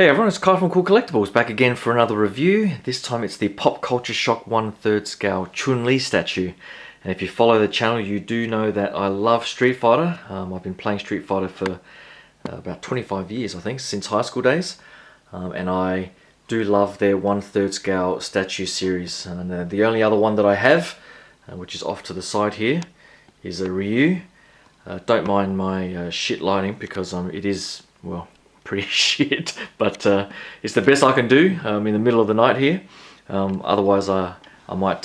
Hey everyone, it's Kyle from Cool Collectibles, back again for another review. This time it's the Pop Culture Shock 1/3 scale Chun-Li statue. And if you follow the channel, you do know that I love Street Fighter. I've been playing Street Fighter for about 25 years, I think, since high school days. And I do love their 1/3 scale statue series. And the only other one that I have, which is off to the side here, is a Ryu. Don't mind my shit lighting because it is, well, pretty shit, but it's the best I can do in the middle of the night here. Otherwise I might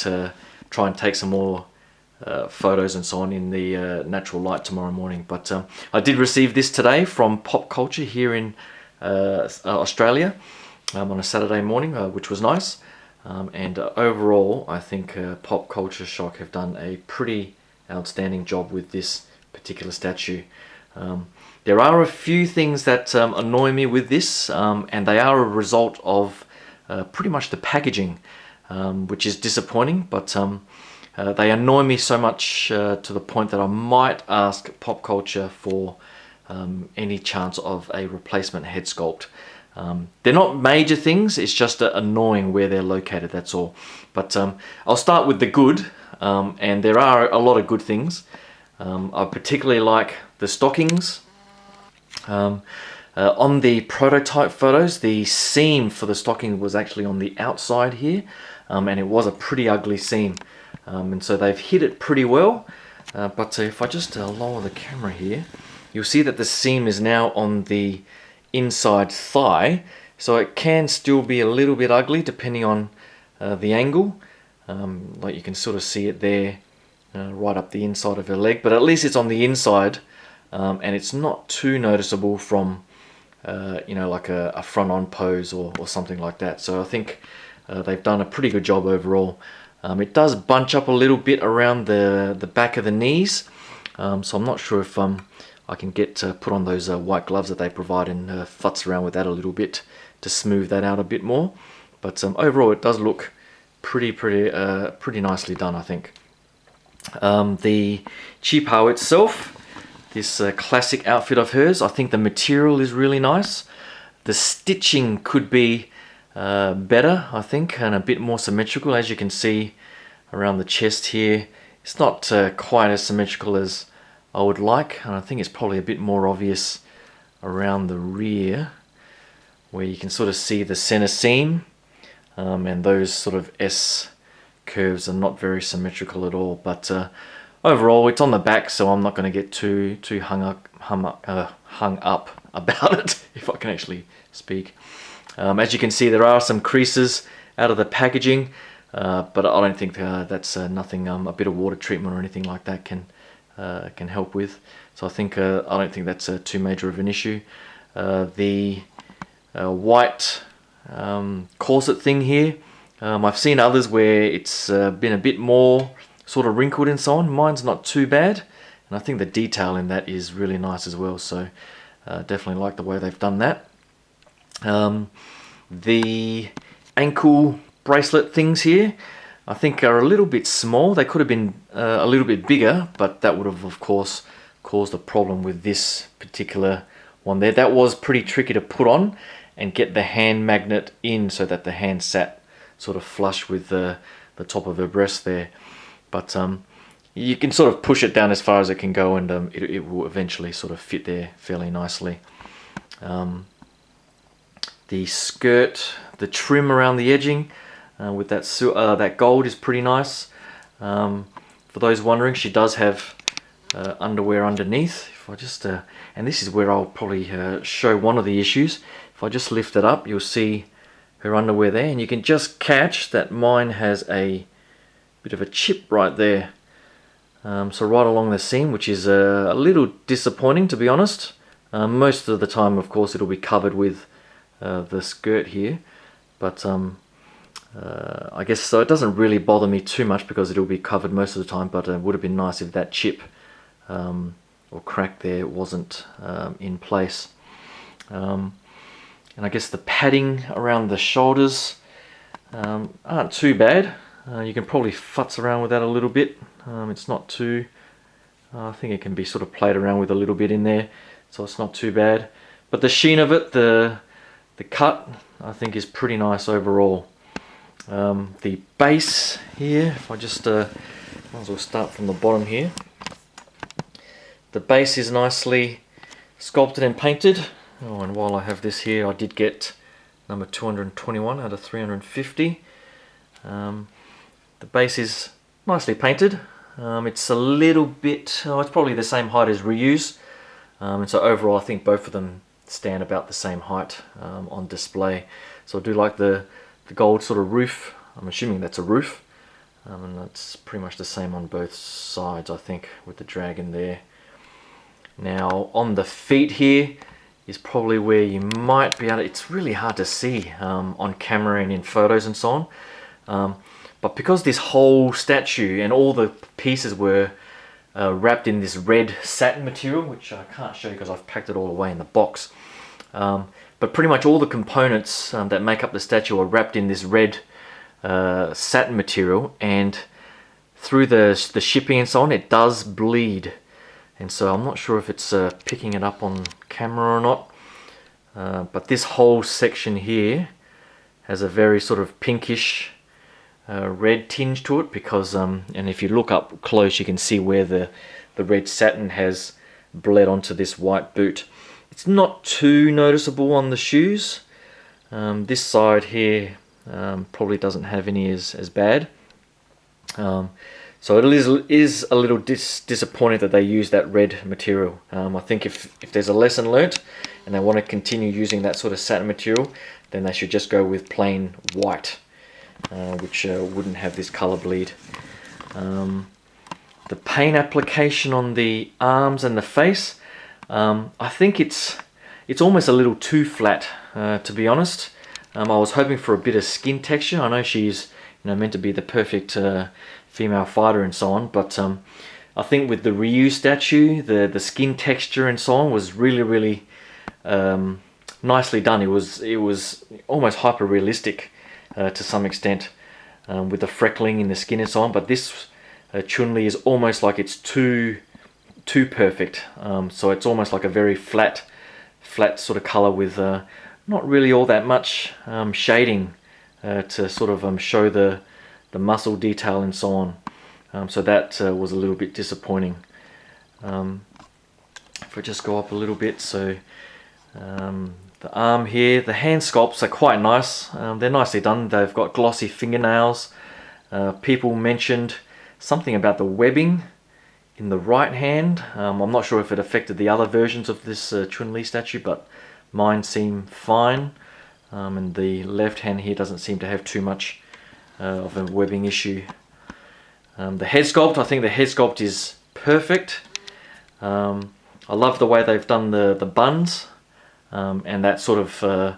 try and take some more photos and so on in the natural light tomorrow morning. But I did receive this today from Pop Culture here in Australia on a Saturday morning, which was nice. And overall I think Pop Culture Shock have done a pretty outstanding job with this particular statue. There are a few things that annoy me with this, and they are a result of pretty much the packaging, which is disappointing, but they annoy me so much to the point that I might ask Pop Culture for any chance of a replacement head sculpt. They're not major things, it's just annoying where they're located, that's all. But I'll start with the good, and there are a lot of good things. I particularly like the stockings. On the prototype photos, the seam for the stocking was actually on the outside here, and it was a pretty ugly seam, and so they've hit it pretty well. But if I just lower the camera here, you'll see that the seam is now on the inside thigh, so it can still be a little bit ugly depending on the angle. Like you can sort of see it there, right up the inside of her leg, but at least it's on the inside. And it's not too noticeable from, you know, like a front-on pose or something like that. So I think they've done a pretty good job overall. It does bunch up a little bit around the back of the knees, so I'm not sure if I can get put on those white gloves that they provide and futz around with that a little bit to smooth that out a bit more. But overall, it does look pretty nicely done, I think. The Cheapo itself. This classic outfit of hers, I think the material is really nice. The stitching could be better, I think, and a bit more symmetrical. As you can see around the chest here, it's not quite as symmetrical as I would like, and I think it's probably a bit more obvious around the rear, where you can sort of see the center seam, and those sort of S curves are not very symmetrical at all. But overall, it's on the back, so I'm not going to get too hung up about it, if I can actually speak. As you can see, there are some creases out of the packaging, but I don't think that's nothing a bit of water treatment or anything like that can help with. So I think I don't think that's too major of an issue. The white corset thing here, I've seen others where it's been a bit more sort of wrinkled and so on. Mine's not too bad, and I think the detail in that is really nice as well, so definitely like the way they've done that. The ankle bracelet things here I think are a little bit small. They could have been a little bit bigger, but that would have of course caused a problem with this particular one there. That was pretty tricky to put on and get the hand magnet in so that the hand sat sort of flush with the top of her breast there. But you can sort of push it down as far as it can go, and it will eventually sort of fit there fairly nicely. The skirt, the trim around the edging with that gold is pretty nice. For those wondering, she does have underwear underneath. If I just and this is where I'll probably show one of the issues. If I just lift it up, you'll see her underwear there, and you can just catch that mine has a bit of a chip right there, so right along the seam, which is a little disappointing, to be honest. Most of the time, of course, it'll be covered with the skirt here, but I guess so it doesn't really bother me too much because it'll be covered most of the time, but it would have been nice if that chip or crack there wasn't in place. And I guess the padding around the shoulders aren't too bad. You can probably futz around with that a little bit. It's not too, I think it can be sort of played around with a little bit in there, so it's not too bad. But the sheen of it, the the cut I think is pretty nice overall. The base here, if I just might as well start from the bottom here. The base is nicely sculpted and painted. Oh, and while I have this here, I did get number 221 out of 350. The base is nicely painted. It's a little bit, it's probably the same height as Ryu's. And so overall I think both of them stand about the same height on display. So I do like the gold sort of roof. I'm assuming that's a roof. And that's pretty much the same on both sides, I think, with the dragon there. Now on the feet here is probably where you might be able to, it's really hard to see on camera and in photos and so on. But because this whole statue and all the pieces were wrapped in this red satin material, which I can't show you because I've packed it all away in the box. But pretty much all the components that make up the statue are wrapped in this red satin material, and through the shipping and so on, it does bleed. And so I'm not sure if it's picking it up on camera or not. But this whole section here has a very sort of pinkish red tinge to it, because and if you look up close you can see where the red satin has bled onto this white boot. It's not too noticeable on the shoes. This side here probably doesn't have any as bad. So it is a little disappointed that they use that red material. I think if there's a lesson learnt and they want to continue using that sort of satin material, then they should just go with plain white, which wouldn't have this color bleed. The paint application on the arms and the face, I think it's almost a little too flat, to be honest. I was hoping for a bit of skin texture. I know she's meant to be the perfect female fighter and so on, but I think with the Ryu statue, the skin texture and so on was really nicely done. It was almost hyper realistic to some extent, with the freckling in the skin and so on. But this Chun-Li is almost like it's too perfect. So it's almost like a very flat sort of color with not really all that much shading to sort of show the muscle detail and so on. So that was a little bit disappointing. If I just go up a little bit, so the arm here, the hand sculpts are quite nice. They're nicely done. They've got glossy fingernails. People mentioned something about the webbing in the right hand. I'm not sure if it affected the other versions of this Chun-Li statue, but mine seem fine. And the left hand here doesn't seem to have too much of a webbing issue. The head sculpt, I think the head sculpt is perfect. I love the way they've done the buns, and that sort of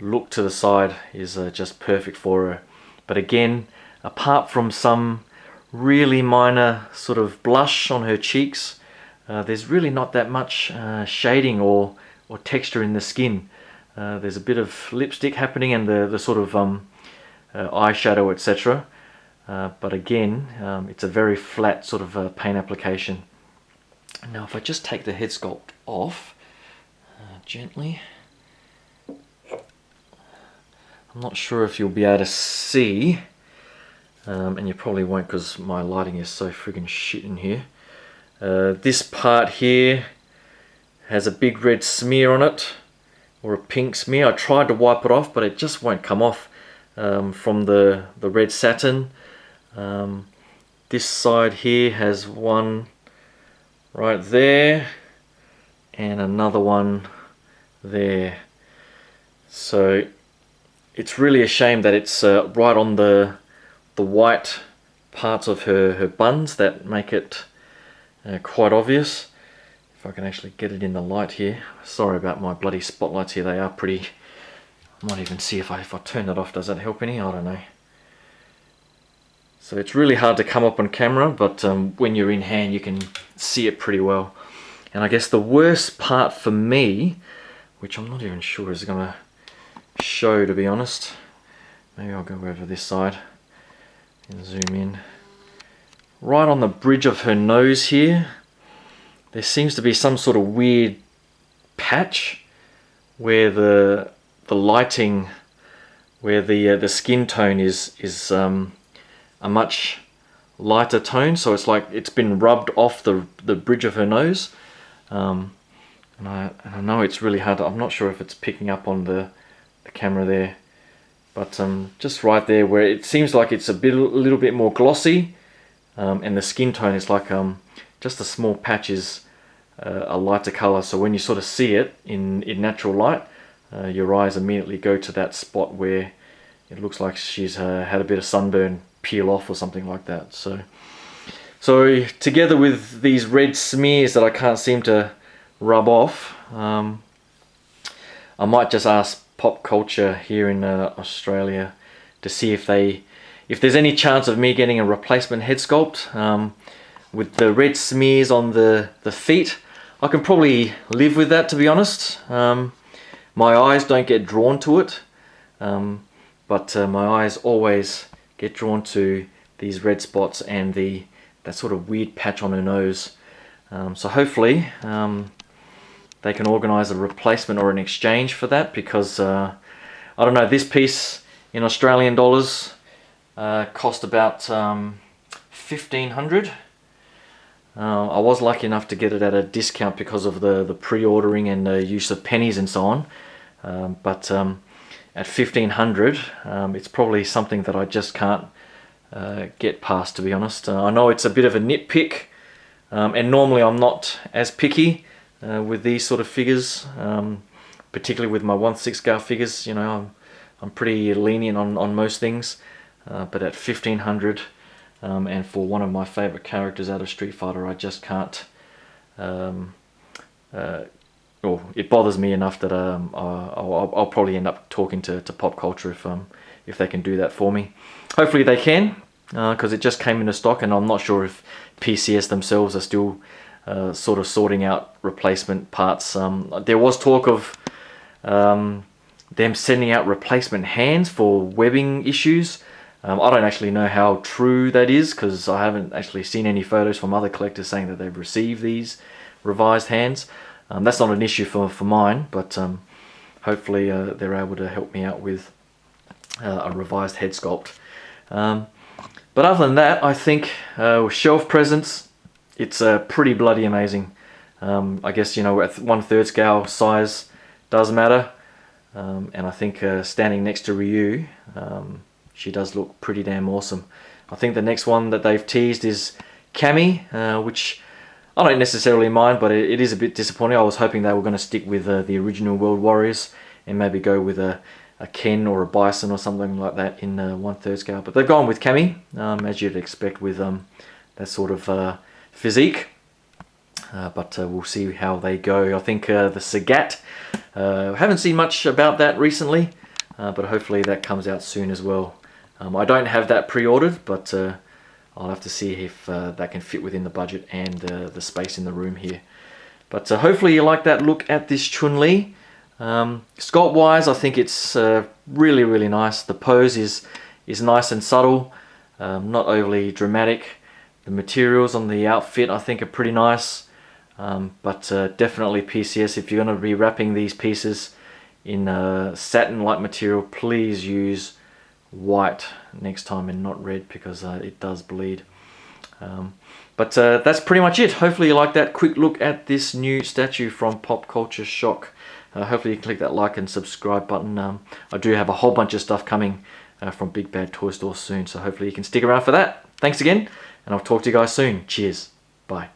look to the side is just perfect for her. But again, apart from some really minor sort of blush on her cheeks, there's really not that much shading or texture in the skin. There's a bit of lipstick happening and the sort of eyeshadow, etc. But again, it's a very flat sort of paint application. Now if I just take the head sculpt off gently, I'm not sure if you'll be able to see, and you probably won't because my lighting is so friggin' shit in here. This part here has a big red smear on it, or a pink smear. I tried to wipe it off, but it just won't come off from the red satin. This side here has one right there and another one there. So it's really a shame that it's right on the white parts of her buns that make it quite obvious. If I can actually get it in the light here. Sorry about my bloody spotlights here, they are pretty... I might even see if I turn that off, does that help any? I don't know. So it's really hard to come up on camera, but when you're in hand you can see it pretty well. And I guess the worst part for me, which I'm not even sure is going to show, to be honest. Maybe I'll go over this side and zoom in. Right on the bridge of her nose here, there seems to be some sort of weird patch where the the lighting where the skin tone is a much lighter tone, so it's like it's been rubbed off the bridge of her nose. And I know it's really hard. I'm not sure if it's picking up on the camera there, but just right there where it seems like it's a little bit more glossy, and the skin tone is like just a small patch is a lighter color. So when you sort of see it in natural light, your eyes immediately go to that spot where it looks like she's had a bit of sunburn peel off or something like that. So together with these red smears that I can't seem to rub off, I might just ask Pop Culture here in Australia to see if there's any chance of me getting a replacement head sculpt. With the red smears on the feet, I can probably live with that, to be honest. My eyes don't get drawn to it, but my eyes always get drawn to these red spots and that sort of weird patch on her nose. So hopefully they can organize a replacement or an exchange for that, because I don't know, this piece in Australian dollars cost about $1,500. I was lucky enough to get it at a discount because of the pre-ordering and the use of pennies and so on, but at $1,500 it's probably something that I just can't get past, to be honest. I know it's a bit of a nitpick, and normally I'm not as picky with these sort of figures, particularly with my 1/6 scale figures. You know, I'm pretty lenient on most things, but at $1,500, and for one of my favorite characters out of Street Fighter, I just can't. It bothers me enough that I'll probably end up talking to Pop Culture if they can do that for me. Hopefully they can, because it just came into stock, and I'm not sure if PCS themselves are still sort of sorting out replacement parts. There was talk of them sending out replacement hands for webbing issues. I don't actually know how true that is, because I haven't actually seen any photos from other collectors saying that they've received these revised hands. That's not an issue for mine, but hopefully they're able to help me out with a revised head sculpt. But other than that, I think with shelf presence, it's pretty bloody amazing. I guess, you know, at 1/3 scale size does matter, and I think standing next to Ryu, she does look pretty damn awesome. I think the next one that they've teased is Cammy, which I don't necessarily mind, but it is a bit disappointing. I was hoping they were going to stick with the original World Warriors and maybe go with a Ken or a Bison or something like that in 1/3 scale. But they've gone with Cammy, as you'd expect with that sort of physique. But we'll see how they go. I think the Sagat, haven't seen much about that recently, but hopefully that comes out soon as well. I don't have that pre-ordered, but I'll have to see if that can fit within the budget and the space in the room here. But hopefully you like that look at this Chun-Li. Sculpt wise, I think it's really, really nice. The pose is nice and subtle, not overly dramatic. The materials on the outfit I think are pretty nice, but definitely PCS, if you're going to be wrapping these pieces in satin-like material, please use white next time and not red, because it does bleed. But that's pretty much it. Hopefully you like that quick look at this new statue from Pop Culture Shock. Hopefully you click that like and subscribe button. I do have a whole bunch of stuff coming from Big Bad Toy Store soon, so hopefully you can stick around for that. Thanks again, and I'll talk to you guys soon. Cheers. Bye.